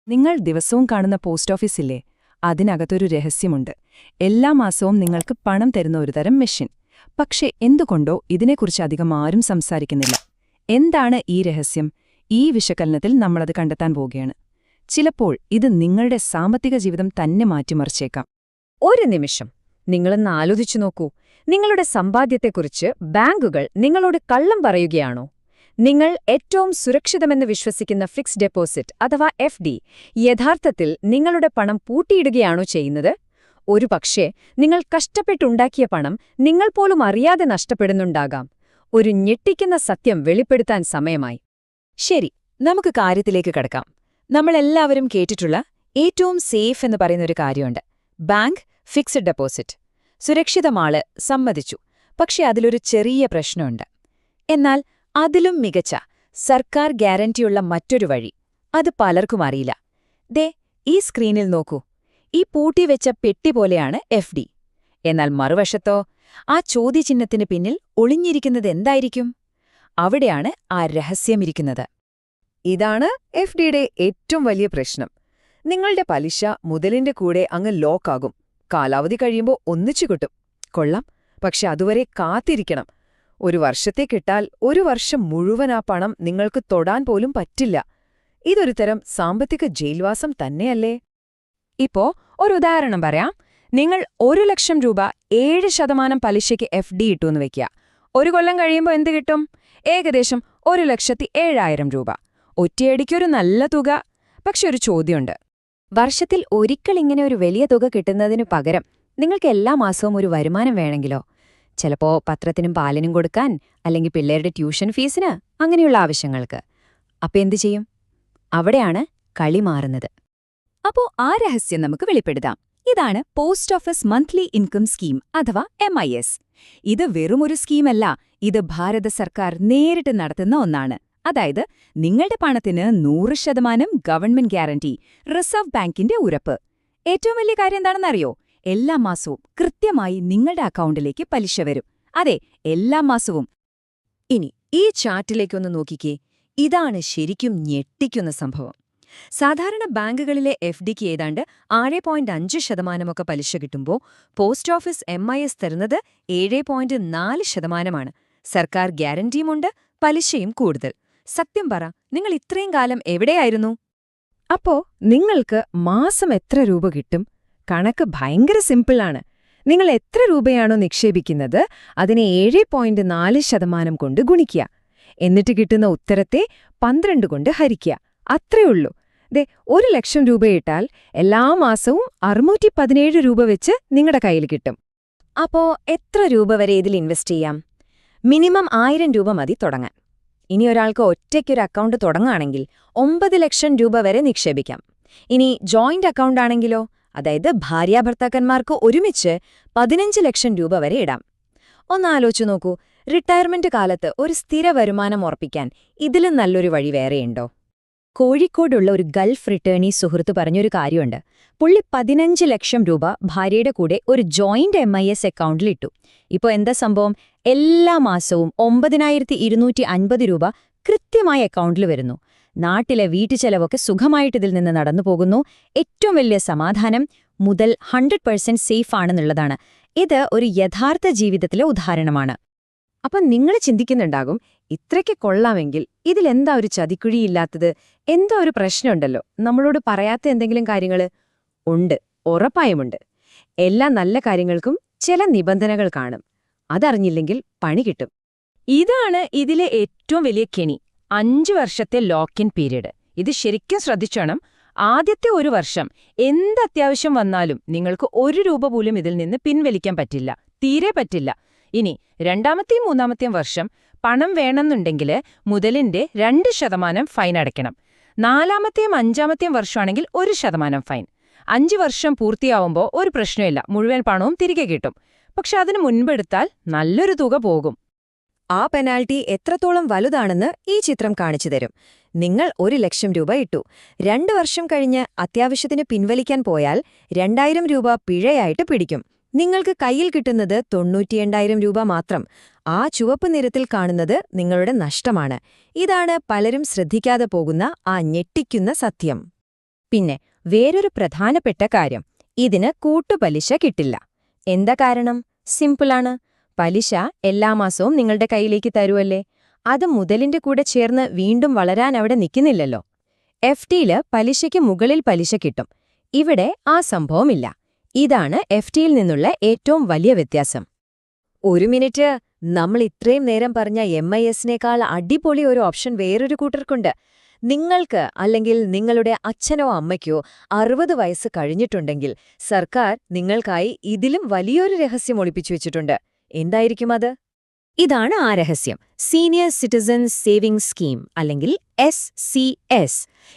നിങ്ങൾ ദിവസവും കാണുന്ന പോസ്റ്റ് ഓഫീസില്ലേ അതിനകത്തൊരു രഹസ്യമുണ്ട്. എല്ലാ മാസവും നിങ്ങൾക്ക് പണം തരുന്ന ഒരുതരം മെഷീൻ. പക്ഷെ എന്തുകൊണ്ടോ ഇതിനെക്കുറിച്ച് അധികം ആരും സംസാരിക്കുന്നില്ല. എന്താണ് ഈ രഹസ്യം? ഈ വിശകലനത്തിൽ നമ്മളത് കണ്ടെത്താൻ പോവുകയാണ്. ചിലപ്പോൾ ഇത് നിങ്ങളുടെ സാമ്പത്തിക ജീവിതം തന്നെ മാറ്റിമറിച്ചേക്കാം. ഒരു നിമിഷം നിങ്ങളൊന്ന് ആലോചിച്ചു നോക്കൂ. നിങ്ങളുടെ സമ്പാദ്യത്തെക്കുറിച്ച് ബാങ്കുകൾ നിങ്ങളോട് കള്ളം പറയുകയാണോ? നിങ്ങൾ ഏറ്റവും സുരക്ഷിതമെന്ന് വിശ്വസിക്കുന്ന ഫിക്സ്ഡ് ഡെപ്പോസിറ്റ് അഥവാ FD യഥാർത്ഥത്തിൽ നിങ്ങളുടെ പണം പൂട്ടിയിടുകയാണോ ചെയ്യുന്നത്? ഒരുപക്ഷേ നിങ്ങൾ കഷ്ടപ്പെട്ടുണ്ടാക്കിയ പണം നിങ്ങൾ പോലും അറിയാതെ നഷ്ടപ്പെടുന്നുണ്ടാകാം. ഒരു ഞെട്ടിക്കുന്ന സത്യം വെളിപ്പെടുത്താൻ സമയമായി. ശരി, നമുക്ക് കാര്യത്തിലേക്ക് കടക്കാം. നമ്മളെല്ലാവരും കേട്ടിട്ടുള്ള ഏറ്റവും സേഫ് എന്ന് പറയുന്നൊരു കാര്യമുണ്ട്: ബാങ്ക് ഫിക്സഡ് ഡെപ്പോസിറ്റ്. സുരക്ഷിതമാള്, സമ്മതിച്ചു. പക്ഷെ അതിലൊരു ചെറിയ പ്രശ്നമുണ്ട്. എന്നാൽ അതിലും മികച്ച സർക്കാർ ഗ്യാരണ്ടിയുള്ള മറ്റൊരു വഴി, അത് പലർക്കും അറിയില്ല. ദേ, ഈ സ്ക്രീനിൽ നോക്കൂ. ഈ പൂട്ടിവെച്ച പെട്ടി പോലെയാണ് FD. എന്നാൽ മറുവശത്തോ, ആ ചോദ്യചിഹ്നത്തിന് പിന്നിൽ ഒളിഞ്ഞിരിക്കുന്നതെന്തായിരിക്കും? അവിടെയാണ് ആ രഹസ്യമിരിക്കുന്നത്. ഇതാണ് FDയുടെ ഏറ്റവും വലിയ പ്രശ്നം. നിങ്ങളുടെ പലിശ മുതലിന്റെ കൂടെ അങ്ങ് ലോക്കാകും. കാലാവധി കഴിയുമ്പോൾ ഒന്നിച്ചു കിട്ടും. കൊള്ളാം. പക്ഷെ അതുവരെ കാത്തിരിക്കണം. ഒരു വർഷത്തേക്കിട്ടാൽ ഒരു വർഷം മുഴുവൻ ആ പണം നിങ്ങൾക്ക് തൊടാൻ പോലും പറ്റില്ല. ഇതൊരു തരം സാമ്പത്തിക ജയിൽവാസം തന്നെയല്ലേ? ഇപ്പോ ഒരു ഉദാഹരണം പറയാം. നിങ്ങൾ 1,00,000 രൂപ 7% പലിശയ്ക്ക് FD ഇട്ടുവെന്ന് വെക്കുക. ഒരു കൊല്ലം കഴിയുമ്പോൾ എന്ത് കിട്ടും? ഏകദേശം 1,07,000 രൂപ. ഒറ്റയടിക്കൊരു നല്ല തുക. പക്ഷെ ഒരു ചോദ്യമുണ്ട്. വർഷത്തിൽ ഒരിക്കൽ ഇങ്ങനെ ഒരു വലിയ തുക കിട്ടുന്നതിനു പകരം നിങ്ങൾക്ക് എല്ലാ മാസവും ഒരു വരുമാനം വേണമെങ്കിലോ? ചിലപ്പോ പത്രത്തിനും പാലിനും കൊടുക്കാൻ, അല്ലെങ്കിൽ പിള്ളേരുടെ ട്യൂഷൻ ഫീസിന്, അങ്ങനെയുള്ള ആവശ്യങ്ങൾക്ക്. അപ്പൊ എന്തു ചെയ്യും? അവിടെയാണ് കളി മാറുന്നത്. അപ്പോ ആ രഹസ്യം നമുക്ക് വെളിപ്പെടുത്താം. ഇതാണ് post office monthly income scheme അഥവാ MIS. ഇത് വെറുമൊരു സ്കീമല്ല, ഇത് ഭാരത സർക്കാർ നേരിട്ട് നടത്തുന്ന ഒന്നാണ്. അതായത് നിങ്ങളുടെ പണത്തിന് 100% ഗവൺമെന്റ് ഗ്യാരണ്ടി, റിസർവ് ബാങ്കിന്റെ ഉറപ്പ്. ഏറ്റവും വലിയ കാര്യം എന്താണെന്നറിയോ? എല്ലാ മാസവും കൃത്യമായി നിങ്ങളുടെ അക്കൗണ്ടിലേക്ക് പലിശ വരും. അതെ, എല്ലാ മാസവും. ഇനി ഈ ചാർട്ടിലേക്കൊന്ന് നോക്കിക്കേ. ഇതാണ് ശരിക്കും ഞെട്ടിക്കുന്ന സംഭവം. സാധാരണ ബാങ്കുകളിലെ FDക്ക് ഏതാണ്ട് 6.5% പലിശ കിട്ടുമ്പോൾ പോസ്റ്റ് ഓഫീസ് MIS തരുന്നത് 7.4%. സർക്കാർ ഗ്യാരണ്ടിയുമുണ്ട്, പലിശയും കൂടുതൽ. സത്യം പറ, നിങ്ങൾ ഇത്രയും കാലം എവിടെയായിരുന്നു? അപ്പോ നിങ്ങൾക്ക് മാസം എത്ര രൂപ കിട്ടും? കണക്ക് ഭയങ്കര സിമ്പിളാണ്. നിങ്ങൾ എത്ര രൂപയാണോ നിക്ഷേപിക്കുന്നത് അതിനെ 7.4% കൊണ്ട് ഗുണിക്കുക. എന്നിട്ട് കിട്ടുന്ന ഉത്തരത്തെ 12 കൊണ്ട് ഹരിക്കുക. അത്രയുള്ളൂ. ദേ, 1,00,000 രൂപയിട്ടാൽ എല്ലാ മാസവും 617 രൂപ വെച്ച് നിങ്ങളുടെ കയ്യിൽ കിട്ടും. അപ്പോ എത്ര രൂപ വരെ ഇതിൽ ഇൻവെസ്റ്റ് ചെയ്യാം? മിനിമം 1000 രൂപ മതി തുടങ്ങാൻ. ഇനി ഒരാൾക്ക് ഒറ്റയ്ക്കൊരു അക്കൗണ്ട് തുടങ്ങുകയാണെങ്കിൽ 9 ലക്ഷം രൂപ വരെ നിക്ഷേപിക്കാം. ഇനി ജോയിന്റ് അക്കൗണ്ട് ആണെങ്കിലോ, അതായത് ഭാര്യാഭർത്താക്കന്മാർക്ക് ഒരുമിച്ച് 15 ലക്ഷം രൂപ വരെ ഇടാം. ഒന്നാലോചിച്ചു നോക്കൂ, റിട്ടയർമെന്റ് കാലത്ത് ഒരു സ്ഥിര വരുമാനം ഉറപ്പിക്കാൻ ഇതിലും നല്ലൊരു വഴി വേറെയുണ്ടോ? കോഴിക്കോടുള്ള ഒരു ഗൾഫ് റിട്ടേണീ സുഹൃത്ത് പറഞ്ഞൊരു കാര്യമുണ്ട്. പുള്ളി 15 ലക്ഷം രൂപ ഭാര്യയുടെ കൂടെ ഒരു ജോയിന്റ് MIS അക്കൗണ്ടിലിട്ടു. ഇപ്പോൾ എന്താ സംഭവം? എല്ലാ മാസവും 9,250 രൂപ കൃത്യമായി അക്കൗണ്ടിൽ വരുന്നു. നാട്ടിലെ വീട്ടുചെലവൊക്കെ സുഖമായിട്ടിതിൽ നിന്ന് നടന്നു പോകുന്നു. ഏറ്റവും വലിയ സമാധാനം, മുതൽ 100% സേഫ് ആണെന്നുള്ളതാണ്. ഇത് ഒരു യഥാർത്ഥ ജീവിതത്തിലെ ഉദാഹരണമാണ്. അപ്പം നിങ്ങൾ ചിന്തിക്കുന്നുണ്ടാകും, ഇത്രയ്ക്ക് കൊള്ളാമെങ്കിൽ ഇതിലെന്താ ഒരു ചതിക്കുഴിയില്ലാത്തത്? എന്തോ ഒരു പ്രശ്നമുണ്ടല്ലോ, നമ്മളോട് പറയാത്ത എന്തെങ്കിലും കാര്യങ്ങള്? ഉണ്ട്, ഉറപ്പായുമുണ്ട്. എല്ലാ നല്ല കാര്യങ്ങൾക്കും ചില നിബന്ധനകൾ കാണും. അതറിഞ്ഞില്ലെങ്കിൽ പണി കിട്ടും. ഇതാണ് ഇതിലെ ഏറ്റവും വലിയ കെണി. 5 വർഷത്തെ ലോക്ക്-ഇൻ പീരീഡ്. ഇത് ശരിക്കും ശ്രദ്ധിച്ചോണം. ആദ്യത്തെ ഒരു വർഷം എന്ത് അത്യാവശ്യം വന്നാലും നിങ്ങൾക്ക് 1 രൂപ പോലും ഇതിൽ നിന്ന് പിൻവലിക്കാൻ പറ്റില്ല, തീരെ പറ്റില്ല. ഇനി 2ാമത്തെയും 3ാമത്തെയും വർഷം പണം വേണമെന്നുണ്ടെങ്കിൽ മുതലിന്റെ 2% ഫൈൻ അടയ്ക്കണം. 4ാമത്തെയും 5ാമത്തെയും വർഷമാണെങ്കിൽ 1% ഫൈൻ. 5 വർഷം പൂർത്തിയാവുമ്പോൾ ഒരു പ്രശ്നമില്ല, മുഴുവൻ പണവും തിരികെ കിട്ടും. പക്ഷെ അതിനു മുൻപെടുത്താൽ നല്ലൊരു തുക പോകും. ആ പെനാൽറ്റി എത്രത്തോളം വലുതാണെന്ന് ഈ ചിത്രം കാണിച്ചു തരും. നിങ്ങൾ 1,00,000 രൂപ ഇട്ടു. 2 വർഷം കഴിഞ്ഞ് അത്യാവശ്യത്തിന് പിൻവലിക്കാൻ പോയാൽ 2,000 രൂപ പിഴയായിട്ട് പിടിക്കും. നിങ്ങൾക്ക് കയ്യിൽ കിട്ടുന്നത് 98,000 രൂപ മാത്രം. ആ ചുവപ്പ് നിറത്തിൽ കാണുന്നത് നിങ്ങളുടെ നഷ്ടമാണ്. ഇതാണ് പലരും ശ്രദ്ധിക്കാതെ പോകുന്ന ആ ഞെട്ടിക്കുന്ന സത്യം. പിന്നെ വേറൊരു പ്രധാനപ്പെട്ട കാര്യം, ഇതിന് കൂട്ടുപലിശ കിട്ടില്ല. എന്താ കാരണം? സിമ്പിളാണ്. പലിശ എല്ലാ മാസവും നിങ്ങളുടെ കയ്യിലേക്ക് തരുമല്ലേ, അത് മുതലിന്റെ കൂടെ ചേർന്ന് വീണ്ടും വളരാൻ അവിടെ നിൽക്കുന്നില്ലല്ലോ. FDയില് പലിശയ്ക്ക് മുകളിൽ പലിശ കിട്ടും. ഇവിടെ ആ സംഭവമില്ല. ഇതാണ് FDയിൽ നിന്നുള്ള ഏറ്റവും വലിയ വ്യത്യാസം. ഒരു മിനിറ്റ്, നമ്മൾ ഇത്രയും നേരം പറഞ്ഞ MISനേക്കാൾ അടിപൊളി ഒരു ഓപ്ഷൻ വേറൊരു കൂട്ടർക്കുണ്ട്. നിങ്ങൾക്ക് അല്ലെങ്കിൽ നിങ്ങളുടെ അച്ഛനോ അമ്മയ്ക്കോ 60 വയസ്സ് കഴിഞ്ഞിട്ടുണ്ടെങ്കിൽ സർക്കാർ നിങ്ങൾക്കായി ഇതിലും വലിയൊരു രഹസ്യം ഒളിപ്പിച്ചു വെച്ചിട്ടുണ്ട്. എന്തായിരിക്കും അത്? ഇതാണ് ആ രഹസ്യം. സീനിയർ സിറ്റിസൺ സേവിംഗ്സ് സ്കീം, അല്ലെങ്കിൽ SCS.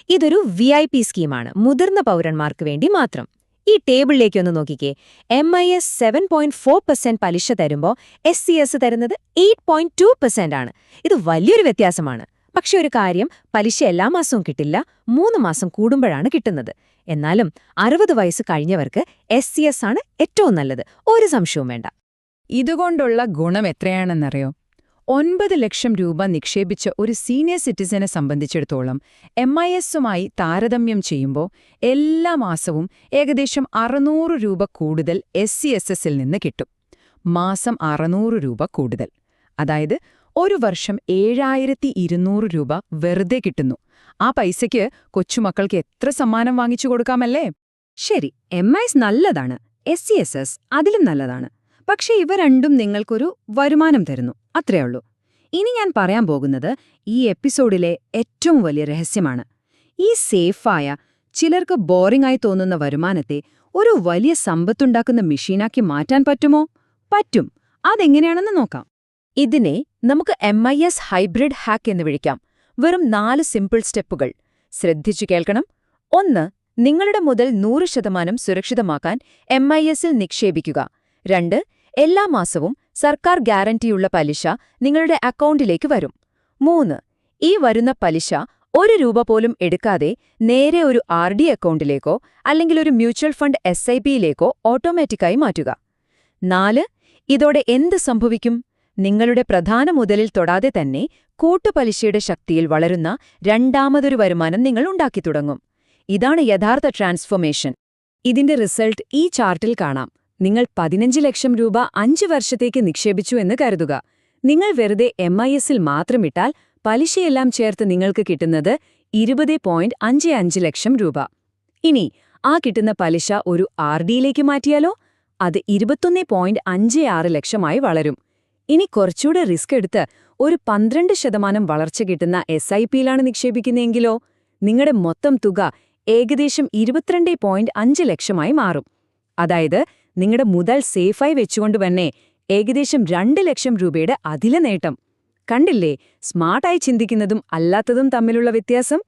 ഇതൊരു VIP സ്കീമാണ്, മുതിർന്ന പൗരന്മാർക്ക് വേണ്ടി മാത്രം. ഈ ടേബിളിലേക്കൊന്ന് നോക്കിക്കേ. MIS 7.4% പലിശ തരുമ്പോൾ SCS തരുന്നത് 8.2% ആണ്. ഇത് വലിയൊരു വ്യത്യാസമാണ്. പക്ഷെ ഒരു കാര്യം, പലിശ എല്ലാ മാസവും കിട്ടില്ല, 3 മാസം കൂടുമ്പോഴാണ് കിട്ടുന്നത്. എന്നാലും 60 വയസ്സ് കഴിഞ്ഞവർക്ക് SCS ആണ് ഏറ്റവും നല്ലത്, ഒരു സംശയവും വേണ്ട. ഇതുകൊണ്ടുള്ള ഗുണം എത്രയാണെന്നറിയോ? 9 ലക്ഷം രൂപ നിക്ഷേപിച്ച ഒരു സീനിയർ സിറ്റിസനെ സംബന്ധിച്ചിടത്തോളം MISുമായി താരതമ്യം ചെയ്യുമ്പോൾ എല്ലാ മാസവും ഏകദേശം 600 രൂപ കൂടുതൽ SCSSൽ നിന്ന് കിട്ടും. മാസം 600 രൂപ കൂടുതൽ. അതായത് ഒരു വർഷം 7200 രൂപ വെറുതെ കിട്ടുന്നു. ആ പൈസയ്ക്ക് കൊച്ചുമക്കൾക്ക് എത്ര സമ്മാനം വാങ്ങിച്ചു കൊടുക്കാമല്ലേ? ശരി, MIS നല്ലതാണ്, SCSS അതിലും നല്ലതാണ്. പക്ഷേ ഇവ രണ്ടും നിങ്ങൾക്കൊരു വരുമാനം തരുന്നു, അത്രേ ഉള്ളൂ. ഇനി ഞാൻ പറയാൻ പോകുന്നത് ഈ എപ്പിസോഡിലെ ഏറ്റവും വലിയ രഹസ്യമാണ്. ഈ സേഫായ, ചിലർക്ക് ബോറിംഗായി തോന്നുന്ന വരുമാനത്തെ ഒരു വലിയ സമ്പത്തുണ്ടാക്കുന്ന മെഷീനാക്കി മാറ്റാൻ പറ്റുമോ? പറ്റും. അതെങ്ങനെയാണെന്ന് നോക്കാം. ഇതിനെ നമുക്ക് MIS ഹൈബ്രിഡ് ഹാക്ക് എന്ന് വിളിക്കാം. വെറും 4 സിമ്പിൾ സ്റ്റെപ്പുകൾ. ശ്രദ്ധിച്ചു കേൾക്കണം. 1. നിങ്ങളുടെ മുതൽ 100% സുരക്ഷിതമാക്കാൻ MISൽ നിക്ഷേപിക്കുക. 2. എല്ലാ മാസവും സർക്കാർ ഗ്യാരണ്ടിയുള്ള പലിശ നിങ്ങളുടെ അക്കൗണ്ടിലേക്ക് വരും. 3. ഈ വരുന്ന പലിശ 1 രൂപ പോലും എടുക്കാതെ നേരെ ഒരു RD അക്കൗണ്ടിലേക്കോ അല്ലെങ്കിൽ ഒരു മ്യൂച്വൽ ഫണ്ട് SIPയിലേക്കോ ഓട്ടോമാറ്റിക്കായി മാറ്റുക. 4. ഇതോടെ എന്ത് സംഭവിക്കും? നിങ്ങളുടെ പ്രധാന മുതലിൽ തൊടാതെ തന്നെ കൂട്ടുപലിശയുടെ ശക്തിയിൽ വളരുന്ന രണ്ടാമതൊരു വരുമാനം നിങ്ങൾ ഉണ്ടാക്കി തുടങ്ങും. ഇതാണ് യഥാർത്ഥ ട്രാൻസ്ഫോർമേഷൻ. ഇതിന്റെ റിസൾട്ട് ഈ ചാർട്ടിൽ കാണാം. നിങ്ങൾ 15 ലക്ഷം രൂപ 5 വർഷത്തേക്ക് നിക്ഷേപിച്ചു എന്ന് കരുതുക. നിങ്ങൾ വെറുതെ MISൽ മാത്രമിട്ടാൽ പലിശയെല്ലാം ചേർത്ത് നിങ്ങൾക്ക് കിട്ടുന്നത് 20.55 ലക്ഷം രൂപ. ഇനി ആ കിട്ടുന്ന പലിശ ഒരു RDയിലേക്ക് മാറ്റിയാലോ? അത് 21.56 ലക്ഷമായി വളരും. ഇനി കുറച്ചുകൂടെ റിസ്ക് എടുത്ത് ഒരു 12% വളർച്ച കിട്ടുന്ന SIPയിലാണ് നിക്ഷേപിക്കുന്നതെങ്കിലോ നിങ്ങളുടെ മൊത്തം തുക ഏകദേശം 22.5 ലക്ഷമായി മാറും. അതായത് നിങ്ങളുടെ മുതൽ സേഫായി വെച്ചുകൊണ്ട് തന്നെ ഏകദേശം 2 ലക്ഷം രൂപയുടെ അതില നേട്ടം. കണ്ടില്ലേ സ്മാർട്ടായി ചിന്തിക്കുന്നതും അല്ലാത്തതും തമ്മിലുള്ള വ്യത്യാസം?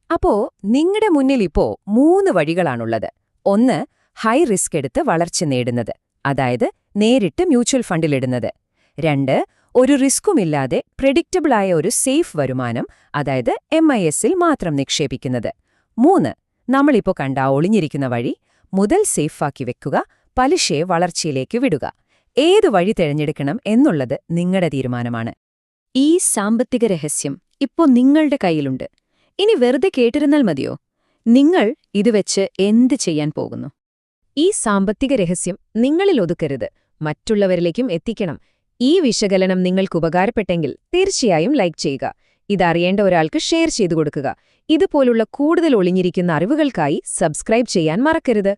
അപ്പോ നിങ്ങളുടെ മുന്നിൽ ഇപ്പോ 3 വഴികളാണുള്ളത്. 1. ഹൈ റിസ്ക് എടുത്ത് വളർച്ച നേടുന്നത്, അതായത് നേരിട്ട് മ്യൂച്വൽ ഫണ്ടിലിടുന്നത്. 2. ഒരു റിസ്ക്കുമില്ലാതെ പ്രെഡിക്റ്റബിളായ ഒരു സേഫ് വരുമാനം, അതായത് MISൽ മാത്രം നിക്ഷേപിക്കുന്നത്. 3. നമ്മളിപ്പോ കണ്ട ഒളിഞ്ഞിരിക്കുന്ന വഴി, മുതൽ സേഫാക്കി വെക്കുക, പലിശയെ വളർച്ചയിലേക്ക് വിടുക. ഏത് വഴി തിരഞ്ഞെടുക്കണം എന്നുള്ളത് നിങ്ങളുടെ തീരുമാനമാണ്. ഈ സാമ്പത്തിക രഹസ്യം ഇപ്പോ നിങ്ങളുടെ കയ്യിലുണ്ട്. ഇനി വെറുതെ കേട്ടിരുന്നാൽ മതിയോ? നിങ്ങൾ ഇത് വെച്ച് എന്ത് ചെയ്യാൻ പോകുന്നു? ഈ സാമ്പത്തിക രഹസ്യം നിങ്ങളിൽ ഒതുക്കരുത്, മറ്റുള്ളവരിലേക്കും എത്തിക്കണം. ഈ വിശകലനം നിങ്ങൾക്ക് ഉപകാരപ്പെട്ടെങ്കിൽ തീർച്ചയായും ലൈക്ക് ചെയ്യുക. ഇതറിയേണ്ട ഒരാൾക്ക് ഷെയർ ചെയ്തു കൊടുക്കുക. ഇതുപോലുള്ള കൂടുതൽ ഒളിഞ്ഞിരിക്കുന്ന അറിവുകൾക്കായി സബ്സ്ക്രൈബ് ചെയ്യാൻ മറക്കരുത്.